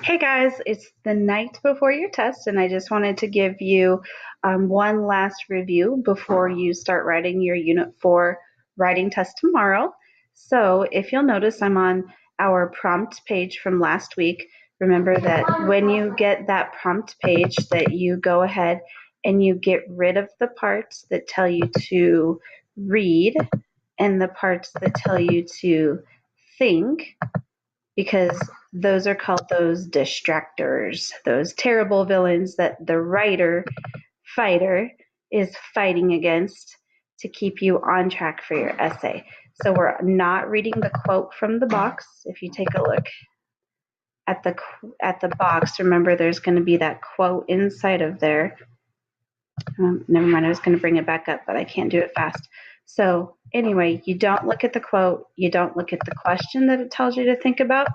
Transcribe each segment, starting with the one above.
Hey guys, it's the night before your test, and I just wanted to give you one last review before you start writing your Unit 4 writing test tomorrow. So, if you'll notice, I'm on our prompt page from last week. Remember that when you get that prompt page, that you go ahead and you get rid of the parts that tell you to read and the parts that tell you to think, because those are called those distractors, those terrible villains that the writer fighter is fighting against to keep you on track for your essay. So we're not reading the quote from the box. If you take a look at the box, remember there's going to be that quote inside of there. Never mind, I was going to bring it back up, but I can't do it fast. So anyway, you don't look at the quote, you don't look at the question that it tells you to think about,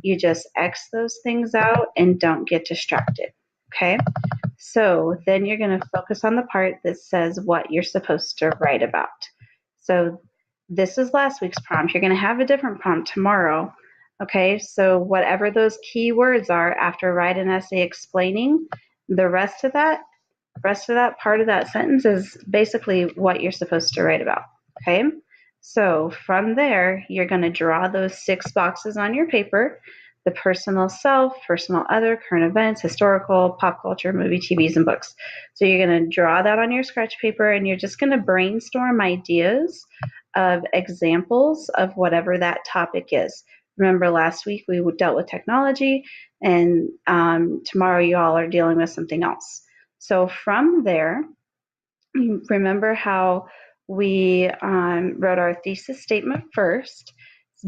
you just X those things out and don't get distracted, okay? So then you're going to focus on the part that says what you're supposed to write about. So this is last week's prompt. You're going to have a different prompt tomorrow, okay? So whatever those key words are after write an essay explaining, the rest of that part of that sentence is basically what you're supposed to write about, okay? So from there, you're going to draw those 6 boxes on your paper: the personal self, personal other, current events, historical, pop culture, movie, TVs, and books. So you're going to draw that on your scratch paper, and you're just going to brainstorm ideas of examples of whatever that topic is. Remember last week we dealt with technology, and tomorrow you all are dealing with something else. So from there, remember how we wrote our thesis statement first,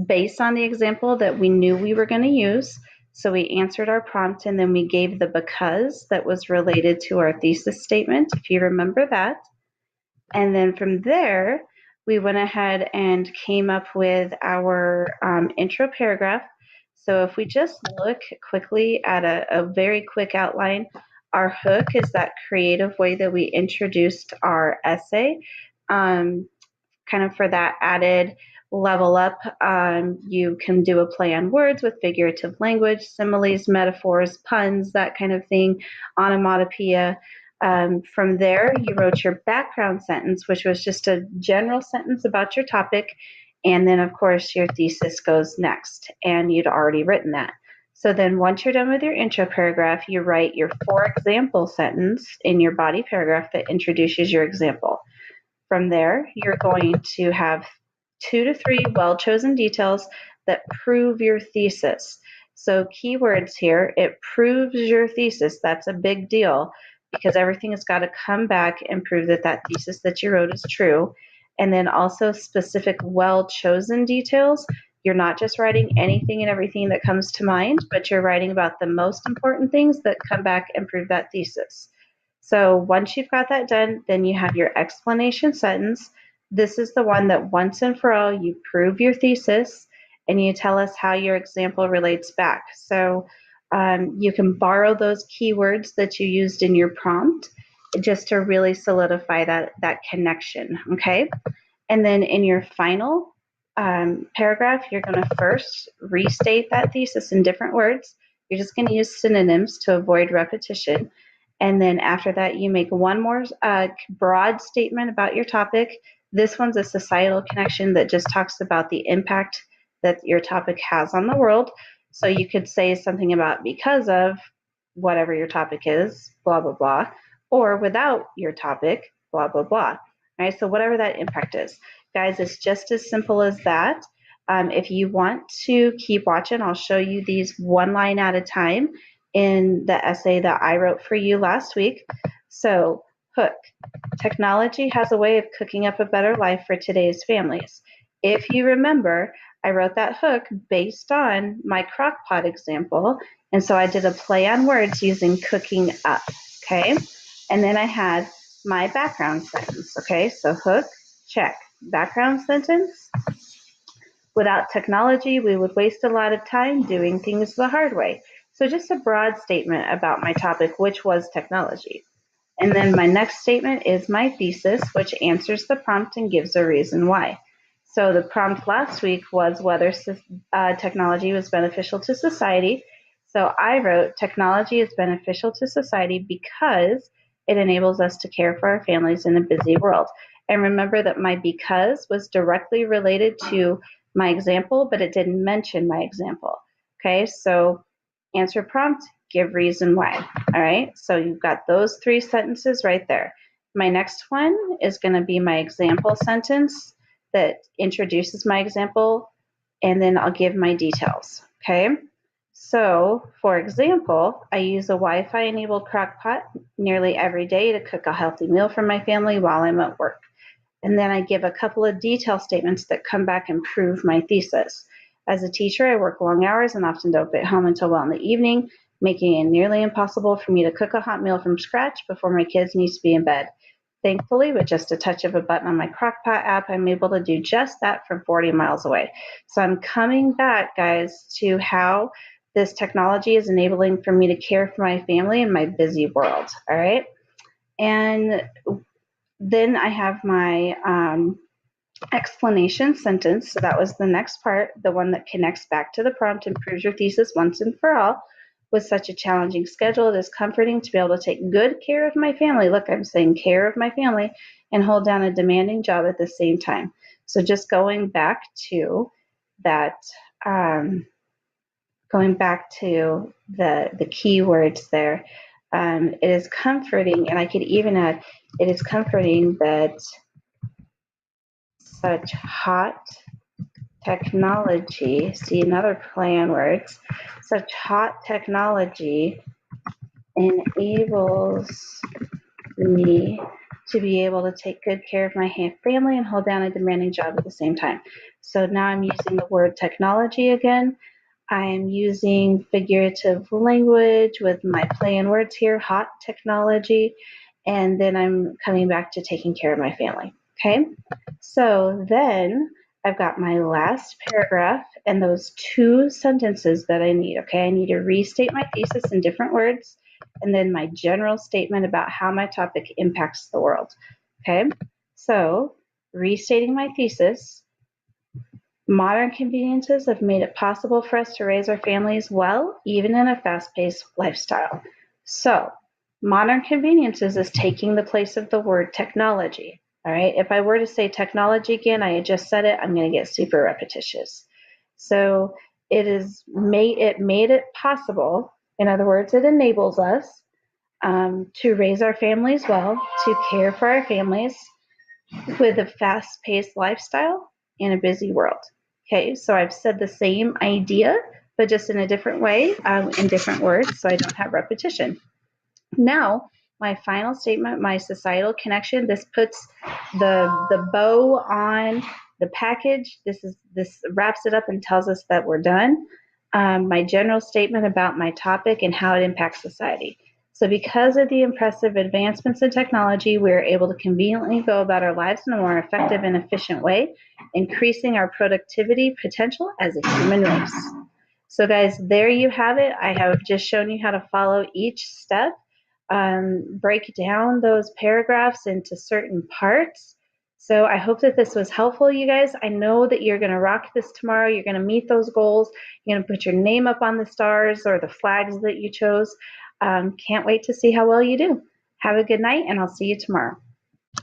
based on the example that we knew we were going to use. So we answered our prompt, and then we gave the because that was related to our thesis statement, if you remember that. And then from there, we went ahead and came up with our intro paragraph. So if we just look quickly at a very quick outline, our hook is that creative way that we introduced our essay, kind of for that added level up. You can do a play on words with figurative language, similes, metaphors, puns, that kind of thing, onomatopoeia. From there, you wrote your background sentence, which was just a general sentence about your topic. And then, of course, your thesis goes next, and you'd already written that. So then once you're done with your intro paragraph, you write your for example sentence in your body paragraph that introduces your example. From there, you're going to have 2 to 3 well-chosen details that prove your thesis. So keywords here, it proves your thesis. That's a big deal, because everything has got to come back and prove that that thesis that you wrote is true. And then also specific well-chosen details. You're not just writing anything and everything that comes to mind, but you're writing about the most important things that come back and prove that thesis. So once you've got that done, then you have your explanation sentence. This is the one that once and for all you prove your thesis and you tell us how your example relates back. So you can borrow those keywords that you used in your prompt just to really solidify that connection, okay? And then in your final paragraph, you're going to first restate that thesis in different words. You're just going to use synonyms to avoid repetition. And then after that, you make one more broad statement about your topic. This one's a societal connection that just talks about the impact that your topic has on the world. So you could say something about because of whatever your topic is, blah, blah, blah, or without your topic, blah, blah, blah. Right? So whatever that impact is. Guys, it's just as simple as that. If you want to keep watching, I'll show you these one line at a time in the essay that I wrote for you last week. So, hook. Technology has a way of cooking up a better life for today's families. If you remember, I wrote that hook based on my crock pot example, and so I did a play on words using cooking up, okay? And then I had my background sentence, okay? So hook, check. Background sentence. Without technology, we would waste a lot of time doing things the hard way. So just a broad statement about my topic, which was technology. And then my next statement is my thesis, which answers the prompt and gives a reason why. So the prompt last week was whether technology was beneficial to society. So I wrote, technology is beneficial to society because it enables us to care for our families in a busy world. And remember that my because was directly related to my example, but it didn't mention my example. Okay, so answer prompt, give reason why. All right, so you've got those 3 sentences right there. My next one is going to be my example sentence that introduces my example, and then I'll give my details. Okay, so for example, I use a Wi-Fi enabled crock pot nearly every day to cook a healthy meal for my family while I'm at work. And then I give a couple of detail statements that come back and prove my thesis. As a teacher, I work long hours and often don't get home until well in the evening, making it nearly impossible for me to cook a hot meal from scratch before my kids need to be in bed. Thankfully, with just a touch of a button on my Crock-Pot app, I'm able to do just that from 40 miles away. So I'm coming back, guys, to how this technology is enabling for me to care for my family in my busy world. All right. And then I have my explanation sentence. So that was the next part, the one that connects back to the prompt and proves your thesis once and for all. With such a challenging schedule, it is comforting to be able to take good care of my family. Look, I'm saying care of my family and hold down a demanding job at the same time. So just going back to that, going back to the keywords there, it is comforting, and I could even add, it is comforting that such hot technology, see another play on words, such hot technology enables me to be able to take good care of my family and hold down a demanding job at the same time. So now I'm using the word technology again. I'm using figurative language with my play on words here, hot technology, and then I'm coming back to taking care of my family. Okay, so then I've got my last paragraph and those 2 sentences that I need. Okay, I need to restate my thesis in different words, and then my general statement about how my topic impacts the world. Okay, so restating my thesis, modern conveniences have made it possible for us to raise our families well, even in a fast-paced lifestyle. So modern conveniences is taking the place of the word technology. All right, if I were to say technology again, I had just said it, I'm going to get super repetitious. So it made it possible. In other words, it enables us to raise our families well, to care for our families with a fast-paced lifestyle in a busy world. Okay, so I've said the same idea, but just in a different way, in different words, so I don't have repetition. Now, my final statement, my societal connection, this puts the bow on the package. This wraps it up and tells us that we're done. My general statement about my topic and how it impacts society. So because of the impressive advancements in technology, we're able to conveniently go about our lives in a more effective and efficient way, increasing our productivity potential as a human race. So guys, there you have it. I have just shown you how to follow each step, break down those paragraphs into certain parts. So I hope that this was helpful, you guys. I know that you're going to rock this tomorrow. You're going to meet those goals. You're going to put your name up on the stars or the flags that you chose. Can't wait to see how well you do. Have a good night, and I'll see you tomorrow.